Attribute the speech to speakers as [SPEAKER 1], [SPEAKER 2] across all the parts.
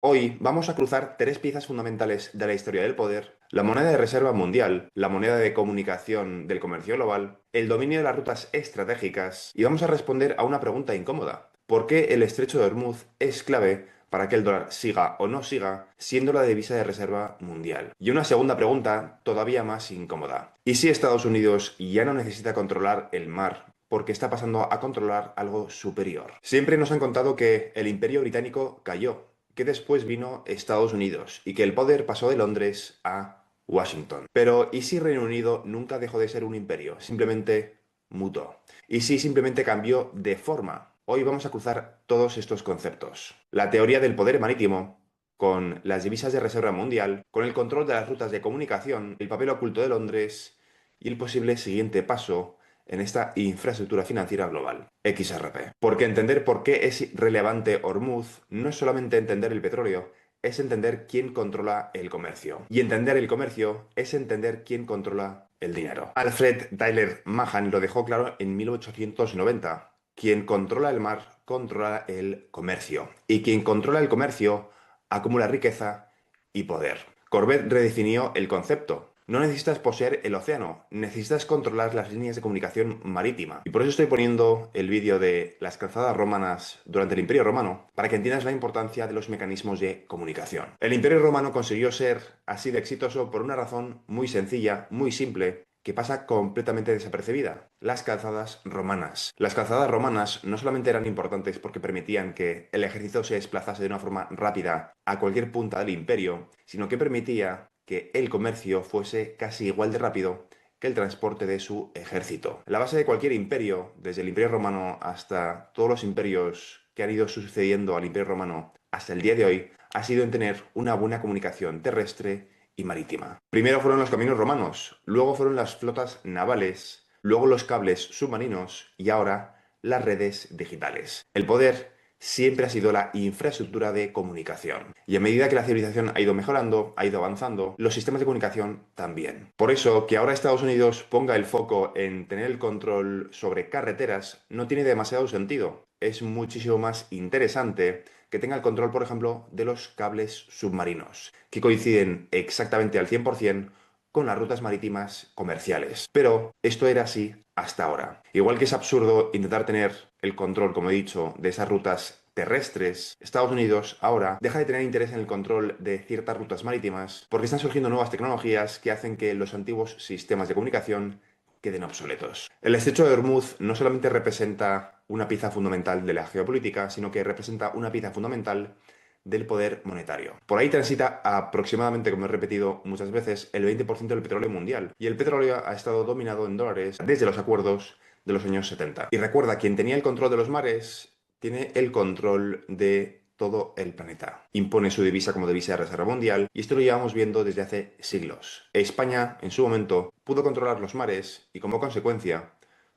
[SPEAKER 1] Hoy vamos a cruzar tres piezas fundamentales de la historia del poder: la moneda de reserva mundial, la moneda de comunicación del comercio global, el dominio de las rutas estratégicas, y vamos a responder a una pregunta incómoda: ¿por qué el estrecho de Hormuz es clave para que el dólar siga o no siga siendo la divisa de reserva mundial? Y una segunda pregunta todavía más incómoda: ¿y si Estados Unidos ya no necesita controlar el mar, porque está pasando a controlar algo superior? Siempre nos han contado que el Imperio Británico cayó, que después vino Estados Unidos y que el poder pasó de Londres a Washington. Pero ¿y si Reino Unido nunca dejó de ser un imperio? Simplemente mutó. ¿Y si simplemente cambió de forma? Hoy vamos a cruzar todos estos conceptos: la teoría del poder marítimo, con las divisas de reserva mundial, con el control de las rutas de comunicación, el papel oculto de Londres y el posible siguiente paso en esta infraestructura financiera global, XRP. Porque entender por qué es relevante Hormuz no es solamente entender el petróleo, es entender quién controla el comercio. Y entender el comercio es entender quién controla el dinero. Alfred Tyler Mahan lo dejó claro en 1890. Quien controla el mar controla el comercio. Y quien controla el comercio acumula riqueza y poder. Corbett redefinió el concepto: no necesitas poseer el océano, necesitas controlar las líneas de comunicación marítima. Y por eso estoy poniendo el vídeo de las calzadas romanas durante el Imperio Romano, para que entiendas la importancia de los mecanismos de comunicación. El Imperio Romano consiguió ser así de exitoso por una razón muy sencilla, muy simple, que pasa completamente desapercibida: las calzadas romanas. Las calzadas romanas no solamente eran importantes porque permitían que el ejército se desplazase de una forma rápida a cualquier punta del imperio, sino que permitía que el comercio fuese casi igual de rápido que el transporte de su ejército. La base de cualquier imperio, desde el Imperio Romano hasta todos los imperios que han ido sucediendo al Imperio Romano hasta el día de hoy, ha sido en tener una buena comunicación terrestre y marítima. Primero fueron los caminos romanos, luego fueron las flotas navales, luego los cables submarinos y ahora las redes digitales. El poder siempre ha sido la infraestructura de comunicación. Y a medida que la civilización ha ido mejorando, ha ido avanzando, los sistemas de comunicación también. Por eso, que ahora Estados Unidos ponga el foco en tener el control sobre carreteras no tiene demasiado sentido. Es muchísimo más interesante que tenga el control, por ejemplo, de los cables submarinos, que coinciden exactamente al 100% con las rutas marítimas comerciales. Pero esto era así hasta ahora. Igual que es absurdo intentar tener el control, como he dicho, de esas rutas terrestres, Estados Unidos ahora deja de tener interés en el control de ciertas rutas marítimas porque están surgiendo nuevas tecnologías que hacen que los antiguos sistemas de comunicación queden obsoletos. El estrecho de Hormuz no solamente representa una pieza fundamental de la geopolítica, sino que representa una pieza fundamental del poder monetario. Por ahí transita aproximadamente, como he repetido muchas veces, el 20% del petróleo mundial, y el petróleo ha estado dominado en dólares desde los acuerdos de los años 70. Y recuerda, quien tenía el control de los mares tiene el control de todo el planeta. Impone su divisa como divisa de reserva mundial, y esto lo llevamos viendo desde hace siglos. España, en su momento, pudo controlar los mares y, como consecuencia,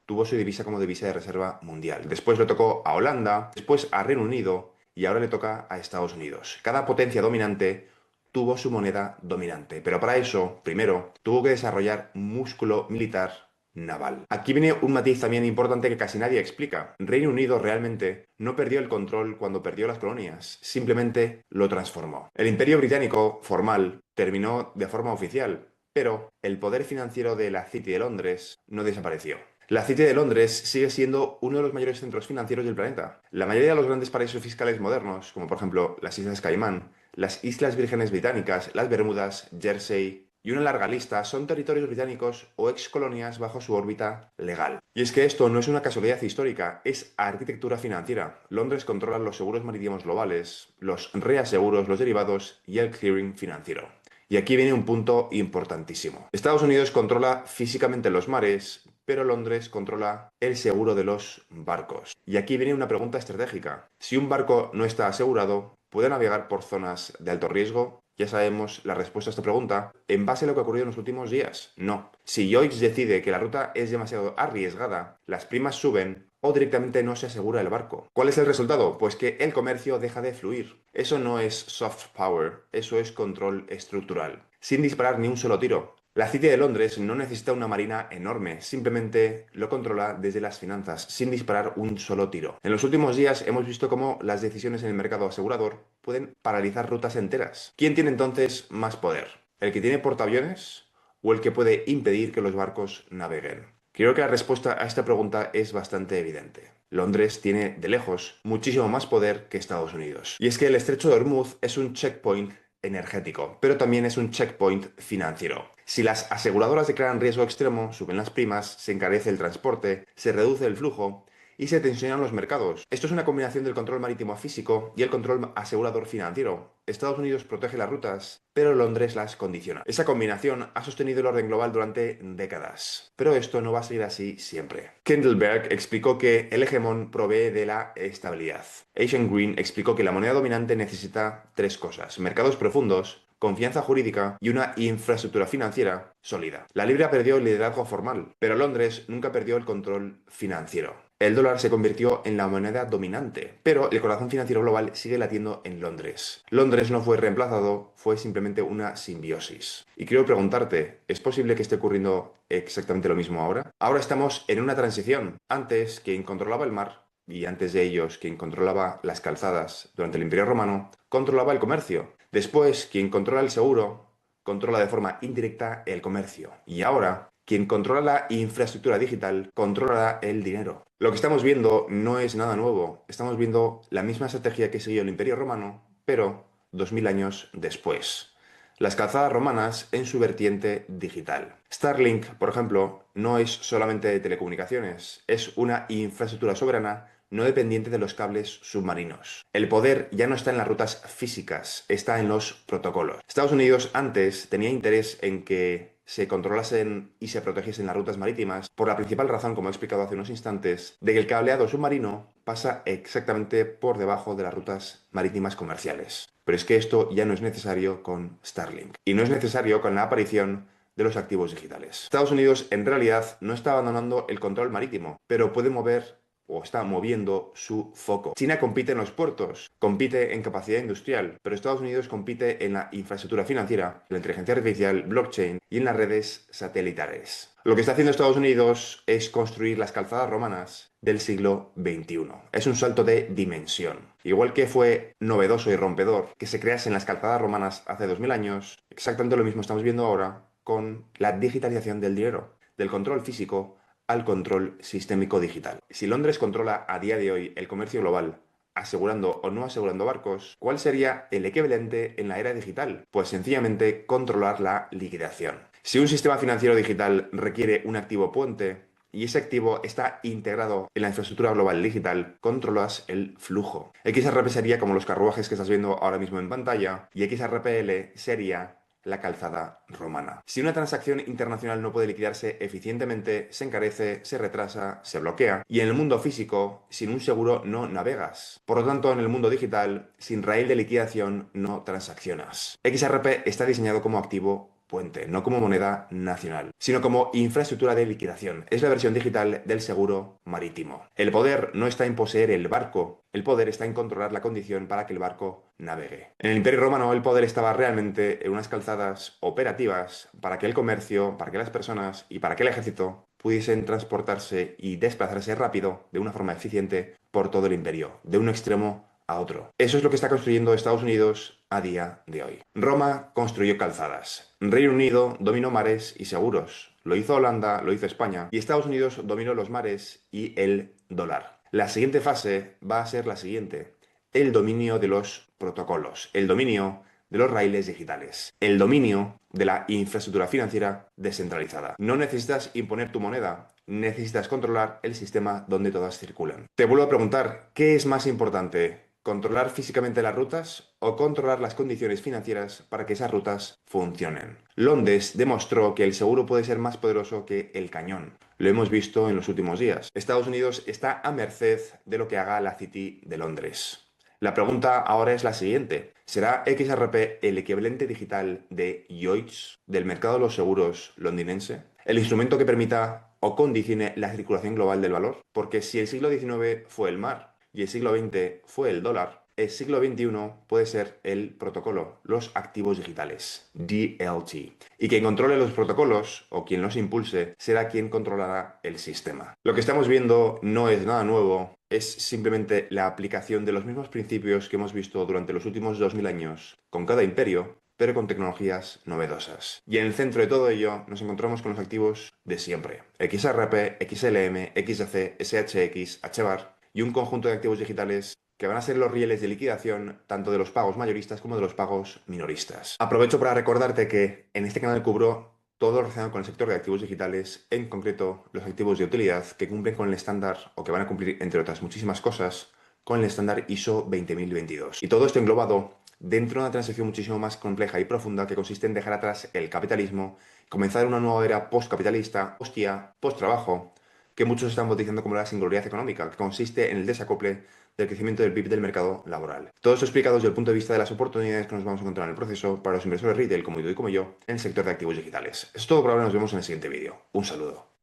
[SPEAKER 1] tuvo su divisa como divisa de reserva mundial. Después le tocó a Holanda, después a Reino Unido y ahora le toca a Estados Unidos. Cada potencia dominante tuvo su moneda dominante, pero para eso, primero, tuvo que desarrollar músculo militar naval. Aquí viene un matiz también importante que casi nadie explica. Reino Unido realmente no perdió el control cuando perdió las colonias, simplemente lo transformó. El Imperio Británico formal terminó de forma oficial, pero el poder financiero de la City de Londres no desapareció. La City de Londres sigue siendo uno de los mayores centros financieros del planeta. La mayoría de los grandes paraísos fiscales modernos, como por ejemplo las Islas Caimán, las Islas Vírgenes Británicas, las Bermudas, Jersey y una larga lista, son territorios británicos o excolonias bajo su órbita legal. Y es que esto no es una casualidad histórica, es arquitectura financiera. Londres controla los seguros marítimos globales, los reaseguros, los derivados y el clearing financiero. Y aquí viene un punto importantísimo. Estados Unidos controla físicamente los mares, pero Londres controla el seguro de los barcos. Y aquí viene una pregunta estratégica: si un barco no está asegurado, ¿puede navegar por zonas de alto riesgo? Ya sabemos la respuesta a esta pregunta en base a lo que ha ocurrido en los últimos días. No. Si Lloyds decide que la ruta es demasiado arriesgada, las primas suben o directamente no se asegura el barco. ¿Cuál es el resultado? Pues que el comercio deja de fluir. Eso no es soft power, eso es control estructural. Sin disparar ni un solo tiro, La City de Londres no necesita una marina enorme, simplemente lo controla desde las finanzas, sin disparar un solo tiro. En los últimos días hemos visto cómo las decisiones en el mercado asegurador pueden paralizar rutas enteras. ¿Quién tiene entonces más poder? ¿El que tiene portaaviones o el que puede impedir que los barcos naveguen? Creo que la respuesta a esta pregunta es bastante evidente. Londres tiene, de lejos, muchísimo más poder que Estados Unidos. Y es que el estrecho de Hormuz es un checkpoint energético, pero también es un checkpoint financiero. Si las aseguradoras declaran riesgo extremo, suben las primas, se encarece el transporte, se reduce el flujo y se tensionan los mercados. Esto es una combinación del control marítimo físico y el control asegurador financiero. Estados Unidos protege las rutas, pero Londres las condiciona. Esa combinación ha sostenido el orden global durante décadas, pero esto no va a seguir así siempre. Kendallberg explicó que el hegemón provee de la estabilidad. Asian Green explicó que la moneda dominante necesita tres cosas: mercados profundos, confianza jurídica y una infraestructura financiera sólida. La libra perdió el liderazgo formal, pero Londres nunca perdió el control financiero. El dólar se convirtió en la moneda dominante, pero el corazón financiero global sigue latiendo en Londres. Londres no fue reemplazado, fue simplemente una simbiosis. Y quiero preguntarte, ¿es posible que esté ocurriendo exactamente lo mismo ahora? Ahora estamos en una transición. Antes, quien controlaba el mar, y antes de ellos, quien controlaba las calzadas durante el Imperio Romano, controlaba el comercio. Después, quien controla el seguro, controla de forma indirecta el comercio. Y ahora, quien controla la infraestructura digital, controla el dinero. Lo que estamos viendo no es nada nuevo. Estamos viendo la misma estrategia que siguió el Imperio Romano, pero 2000 años después. Las calzadas romanas en su vertiente digital. Starlink, por ejemplo, no es solamente de telecomunicaciones, es una infraestructura soberana no dependiente de los cables submarinos. El poder ya no está en las rutas físicas, está en los protocolos. Estados Unidos antes tenía interés en que se controlasen y se protegiesen las rutas marítimas por la principal razón, como he explicado hace unos instantes, de que el cableado submarino pasa exactamente por debajo de las rutas marítimas comerciales. Pero es que esto ya no es necesario con Starlink. Y no es necesario con la aparición de los activos digitales. Estados Unidos en realidad no está abandonando el control marítimo, pero puede mover o está moviendo su foco. China compite en los puertos, compite en capacidad industrial, pero Estados Unidos compite en la infraestructura financiera, en la inteligencia artificial, blockchain y en las redes satelitales. Lo que está haciendo Estados Unidos es construir las calzadas romanas del siglo XXI. Es un salto de dimensión. Igual que fue novedoso y rompedor que se creasen las calzadas romanas hace 2000 años, exactamente lo mismo estamos viendo ahora con la digitalización del dinero, del control físico al control sistémico digital. Si Londres controla a día de hoy el comercio global, asegurando o no asegurando barcos, ¿cuál sería el equivalente en la era digital? Pues sencillamente controlar la liquidación. Si un sistema financiero digital requiere un activo puente y ese activo está integrado en la infraestructura global digital, controlas el flujo. XRP sería como los carruajes que estás viendo ahora mismo en pantalla y XRPL sería la calzada romana. Si una transacción internacional no puede liquidarse eficientemente, se encarece, se retrasa, se bloquea. Y en el mundo físico, sin un seguro no navegas. Por lo tanto, en el mundo digital, sin raíl de liquidación no transaccionas. XRP está diseñado como activo puente, no como moneda nacional, sino como infraestructura de liquidación. Es la versión digital del seguro marítimo. El poder no está en poseer el barco, el poder está en controlar la condición para que el barco navegue. En el Imperio Romano el poder estaba realmente en unas calzadas operativas para que el comercio, para que las personas y para que el ejército pudiesen transportarse y desplazarse rápido, de una forma eficiente, por todo el imperio, de un extremo a otro. Eso es lo que está construyendo Estados Unidos a día de hoy. Roma construyó calzadas. Reino Unido dominó mares y seguros. Lo hizo Holanda, lo hizo España. Y Estados Unidos dominó los mares y el dólar. La siguiente fase va a ser la siguiente: el dominio de los protocolos, el dominio de los raíles digitales, el dominio de la infraestructura financiera descentralizada. No necesitas imponer tu moneda, necesitas controlar el sistema donde todas circulan. Te vuelvo a preguntar, ¿qué es más importante? ¿Controlar físicamente las rutas o controlar las condiciones financieras para que esas rutas funcionen? Londres demostró que el seguro puede ser más poderoso que el cañón. Lo hemos visto en los últimos días. Estados Unidos está a merced de lo que haga la City de Londres. La pregunta ahora es la siguiente: ¿será XRP el equivalente digital de Lloyds, del mercado de los seguros londinense? ¿El instrumento que permita o condicione la circulación global del valor? Porque si el siglo XIX fue el mar y el siglo XX fue el dólar, el siglo XXI puede ser el protocolo, los activos digitales, DLT. Y quien controle los protocolos o quien los impulse será quien controlará el sistema. Lo que estamos viendo no es nada nuevo, es simplemente la aplicación de los mismos principios que hemos visto durante los últimos 2000 años con cada imperio, pero con tecnologías novedosas. Y en el centro de todo ello nos encontramos con los activos de siempre: XRP, XLM, XDC, SHX, HBAR y un conjunto de activos digitales que van a ser los rieles de liquidación tanto de los pagos mayoristas como de los pagos minoristas. Aprovecho para recordarte que en este canal cubro todo relacionado con el sector de activos digitales, en concreto los activos de utilidad que cumplen con el estándar o que van a cumplir, entre otras muchísimas cosas, con el estándar ISO 20022. Y todo esto englobado dentro de una transición muchísimo más compleja y profunda que consiste en dejar atrás el capitalismo, comenzar una nueva era postcapitalista, post-IA, post-trabajo, que muchos están bautizando como la singularidad económica, que consiste en el desacople del crecimiento del PIB del mercado laboral. Todo esto explicado desde el punto de vista de las oportunidades que nos vamos a encontrar en el proceso para los inversores retail como tú y como yo en el sector de activos digitales. Es todo por ahora, nos vemos en el siguiente vídeo. Un saludo.